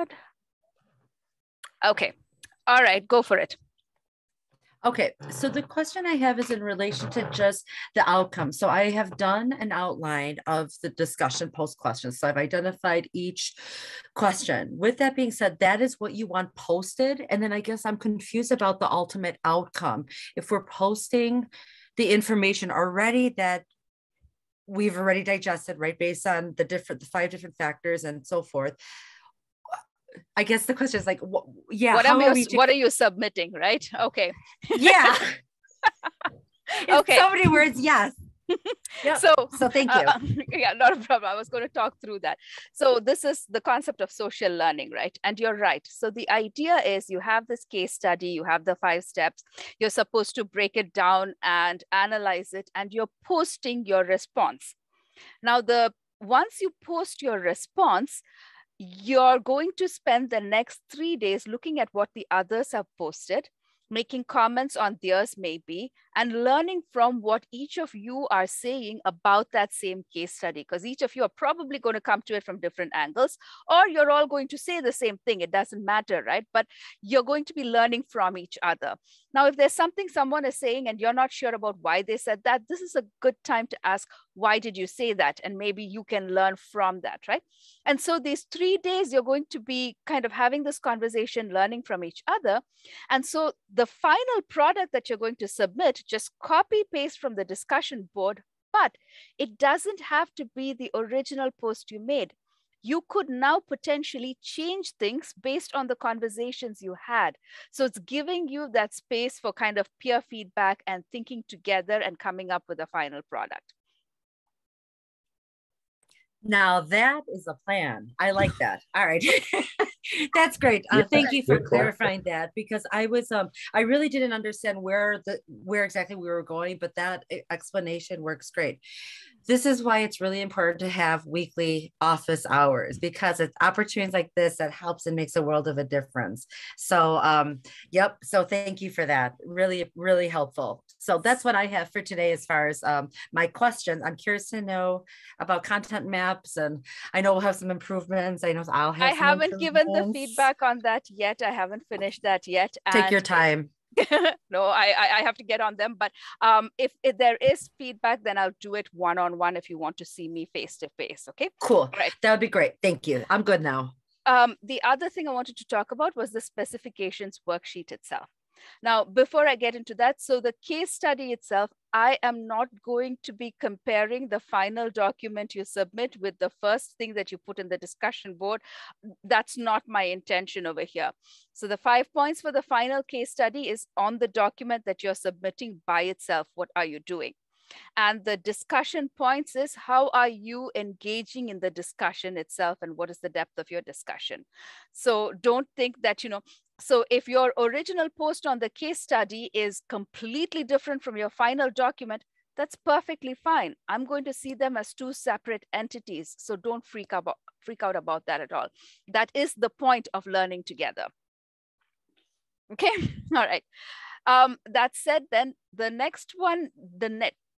God. Okay. All right, go for it. Okay, so the question I have is in relation to just the outcome. So I have done an outline of the discussion post questions. So I've identified each question. With that being said, that is what you want posted. And then I guess I'm confused about the ultimate outcome. If we're posting the information already that we've already digested, right, based on the 5 different factors and so forth. I guess the question is like, what are you submitting, right? Okay. Yeah. Okay. So many words, yes. Yep. So thank you. Yeah, not a problem. I was going to talk through that. So this is the concept of social learning, right? And you're right. So the idea is you have this case study, you have the 5 steps, you're supposed to break it down and analyze it, and you're posting your response. Now, once you post your response, you're going to spend the next 3 days looking at what the others have posted, making comments on theirs maybe, and learning from what each of you are saying about that same case study, because each of you are probably going to come to it from different angles, or you're all going to say the same thing. It doesn't matter, right? But you're going to be learning from each other. Now, if there's something someone is saying and you're not sure about why they said that, this is a good time to ask, why did you say that? And maybe you can learn from that, right? And so these 3 days, you're going to be kind of having this conversation, learning from each other. And so the final product that you're going to submit, just copy paste from the discussion board, but it doesn't have to be the original post you made. You could now potentially change things based on the conversations you had. So it's giving you that space for kind of peer feedback and thinking together and coming up with a final product. Now that is a plan. I like that. All right. That's great. Thank you for clarifying that, because I really didn't understand where exactly we were going, but that explanation works great. This is why it's really important to have weekly office hours, because it's opportunities like this that helps and makes a world of a difference. So, yep. So thank you for that. Really, really helpful. So that's what I have for today as far as my questions. I'm curious to know about content maps, and I know we'll have some improvements. I know I'll have. I haven't given the feedback on that yet. I haven't finished that yet. Take your time. No, I have to get on them. But if there is feedback, then I'll do it one-on-one if you want to see me face-to-face. Okay. Cool. Right. That would be great. Thank you. I'm good now. The other thing I wanted to talk about was the specifications worksheet itself. Now, before I get into that, so the case study itself, I am not going to be comparing the final document you submit with the first thing that you put in the discussion board. That's not my intention over here. So the 5 points for the final case study is on the document that you're submitting by itself. What are you doing? And the discussion points is how are you engaging in the discussion itself, and what is the depth of your discussion? So don't think that, so if your original post on the case study is completely different from your final document, that's perfectly fine. I'm going to see them as 2 separate entities. So don't freak out about that at all. That is the point of learning together. Okay, all right. That said, then the next one,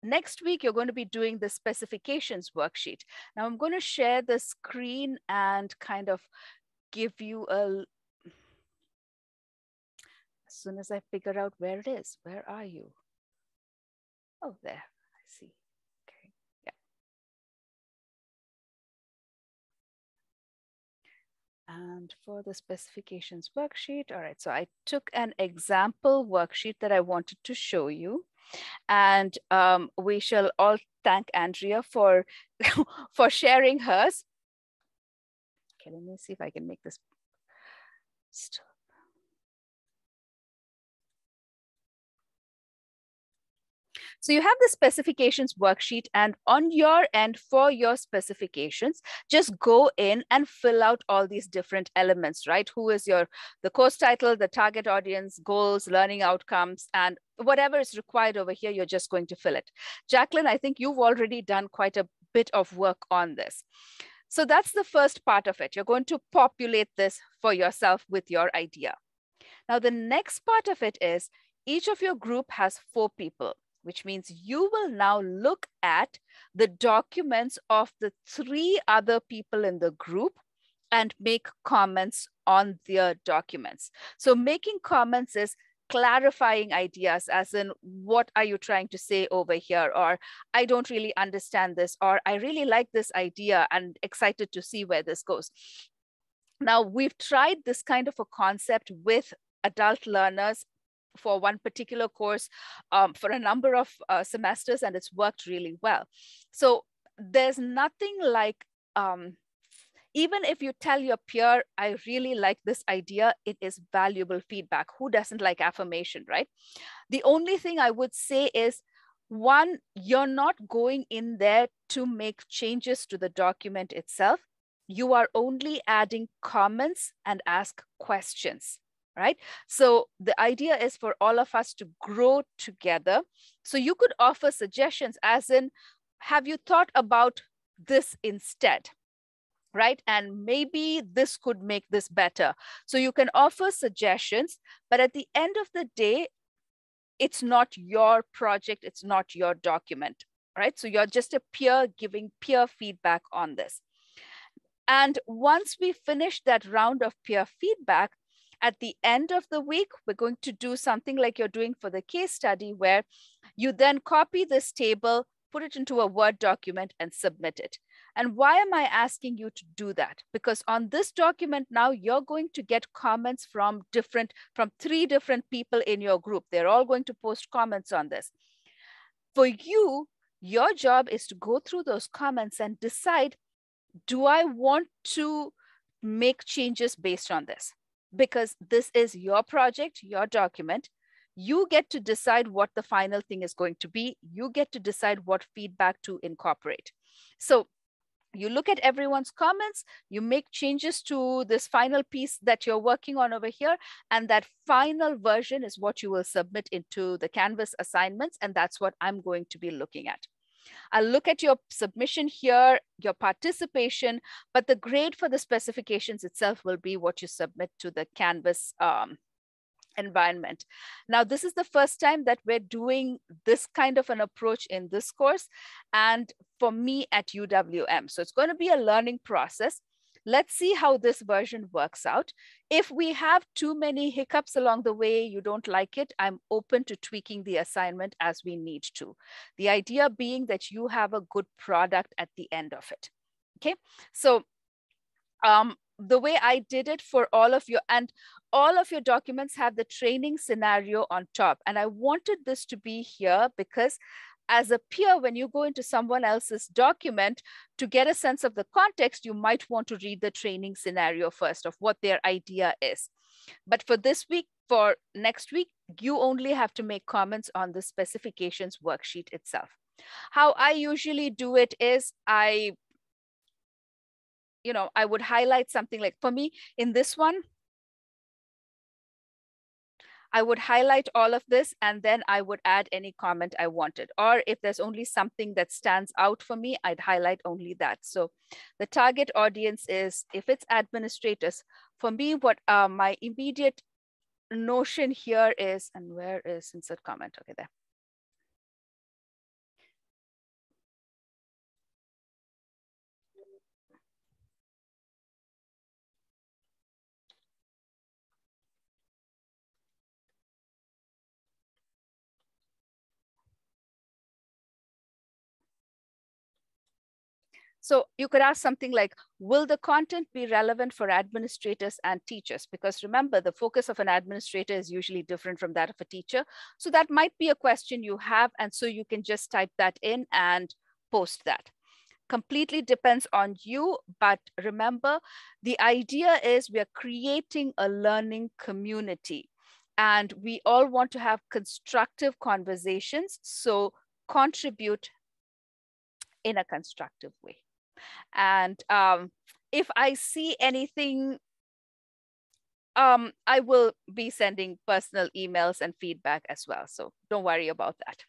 next week, you're going to be doing the specifications worksheet. Now I'm going to share the screen and kind of give you as soon as I figure out where it is. Where are you? Oh, there, I see. Okay, yeah. And for the specifications worksheet, all right, so I took an example worksheet that I wanted to show you. And we shall all thank Andrea for, for sharing hers. Okay, let me see if I can make this stop. So you have the specifications worksheet, and on your end for your specifications, just go in and fill out all these different elements, right? Who is the course title, the target audience, goals, learning outcomes, and whatever is required over here, you're just going to fill it. Jacqueline, I think you've already done quite a bit of work on this. So that's the first part of it. You're going to populate this for yourself with your idea. Now, the next part of it is each of your group has 4 people, which means you will now look at the documents of the 3 other people in the group and make comments on their documents. So making comments is clarifying ideas, as in, what are you trying to say over here? Or I don't really understand this, or I really like this idea and excited to see where this goes. Now, we've tried this kind of a concept with adult learners for one particular course for a number of semesters, and it's worked really well. So there's nothing like, even if you tell your peer, I really like this idea, it is valuable feedback. Who doesn't like affirmation, right? The only thing I would say is, one, you're not going in there to make changes to the document itself. You are only adding comments and ask questions, right? So the idea is for all of us to grow together. So you could offer suggestions, as in, have you thought about this instead? Right? And maybe this could make this better. So you can offer suggestions, but at the end of the day, it's not your project, it's not your document, right? So you're just a peer giving peer feedback on this. And once we finish that round of peer feedback, at the end of the week, we're going to do something like you're doing for the case study, where you then copy this table, put it into a Word document and submit it. And why am I asking you to do that? Because on this document now, you're going to get comments from 3 different people in your group. They're all going to post comments on this. For you, your job is to go through those comments and decide, do I want to make changes based on this? Because this is your project, your document. You get to decide what the final thing is going to be. You get to decide what feedback to incorporate. So you look at everyone's comments, you make changes to this final piece that you're working on over here, and that final version is what you will submit into the Canvas assignments, and that's what I'm going to be looking at. I'll look at your submission here, your participation, but the grade for the specifications itself will be what you submit to the Canvas environment. Now, this is the first time that we're doing this kind of an approach in this course, and for me at UWM. So it's going to be a learning process. Let's see how this version works out. If we have too many hiccups along the way, you don't like it, I'm open to tweaking the assignment as we need to. The idea being that you have a good product at the end of it. Okay, so the way I did it for all of you, and all of your documents have the training scenario on top. And I wanted this to be here because as a peer, when you go into someone else's document to get a sense of the context, you might want to read the training scenario first of what their idea is. But for this week, for next week, you only have to make comments on the specifications worksheet itself. How I usually do it is I would highlight something like, for me in this one, I would highlight all of this and then I would add any comment I wanted. Or if there's only something that stands out for me, I'd highlight only that. So the target audience is, if it's administrators, for me, what my immediate notion here is, and where is insert comment? Okay, there. So you could ask something like, will the content be relevant for administrators and teachers? Because remember, the focus of an administrator is usually different from that of a teacher. So that might be a question you have. And so you can just type that in and post that. Completely depends on you. But remember, the idea is we are creating a learning community. And we all want to have constructive conversations. So contribute in a constructive way. And if I see anything, I will be sending personal emails and feedback as well. So don't worry about that.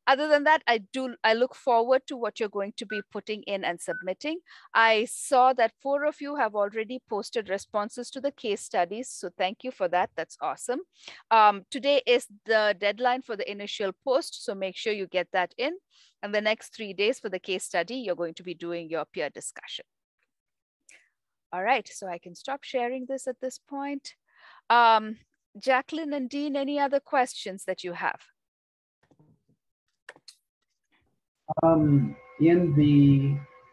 Other than that, I look forward to what you're going to be putting in and submitting. I saw that 4 of you have already posted responses to the case studies. So thank you for that. That's awesome. Today is the deadline for the initial post. So make sure you get that in. And the next 3 days for the case study, you're going to be doing your peer discussion. All right, so I can stop sharing this at this point. Jacqueline and Dean, any other questions that you have?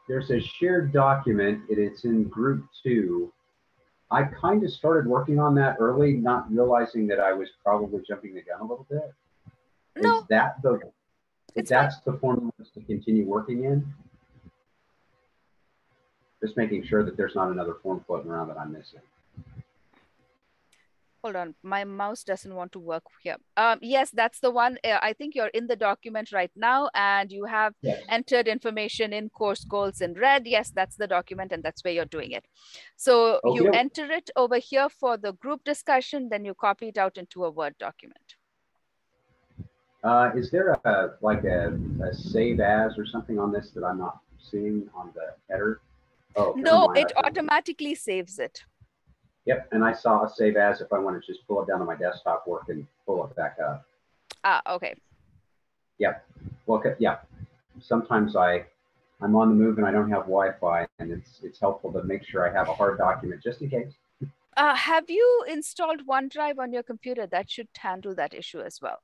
There's a shared document. It's in group 2. I kind of started working on that early, not realizing that I was probably jumping the gun a little bit. No, Is that that's fine. the form to continue working in? Just making sure that there's not another form floating around that I'm missing. Hold on, my mouse doesn't want to work here. Yes, that's the one. I think you're in the document right now and you have entered information in course goals in red. Yes, that's the document and that's where you're doing it. So you enter it over here for the group discussion, then you copy it out into a Word document. Is there a save as or something on this that I'm not seeing on the header? Oh, no, it automatically saves it. Yep, and I saw a save as if I want to just pull it down to my desktop work and pull it back up. Ah, okay. Yep. Well, yeah. Sometimes I'm on the move and I don't have Wi-Fi, and it's helpful to make sure I have a hard document just in case. Have you installed OneDrive on your computer? That should handle that issue as well.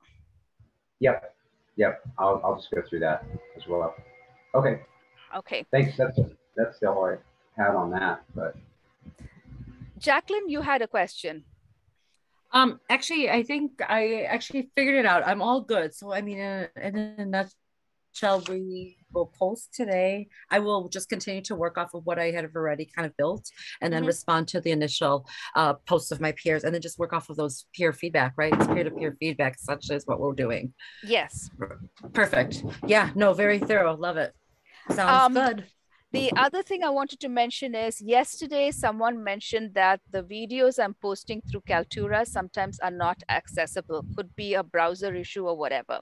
Yep. I'll just go through that as well. Okay. Okay. Thanks. That's all I had on that. But Jacqueline, you had a question. Actually, I think I actually figured it out. I'm all good. So, I mean, in a nutshell, we will post today. I will just continue to work off of what I had already kind of built and then respond to the initial posts of my peers and then just work off of those peer feedback, right? It's peer-to-peer feedback, such as what we're doing. Yes. Perfect. Yeah, no, very thorough. Love it. Sounds good. The other thing I wanted to mention is yesterday someone mentioned that the videos I'm posting through Kaltura sometimes are not accessible, could be a browser issue or whatever.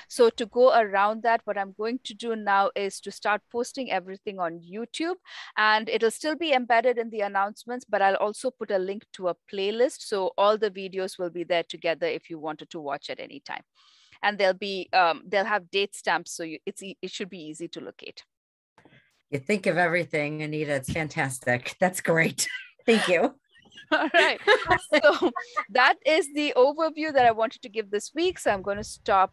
So to go around that, what I'm going to do now is to start posting everything on YouTube, and it'll still be embedded in the announcements, but I'll also put a link to a playlist. So all the videos will be there together if you wanted to watch at any time. And they'll have date stamps, so it should be easy to locate. You think of everything, Anita. It's fantastic. That's great. Thank you. All right. So that is the overview that I wanted to give this week. So I'm going to stop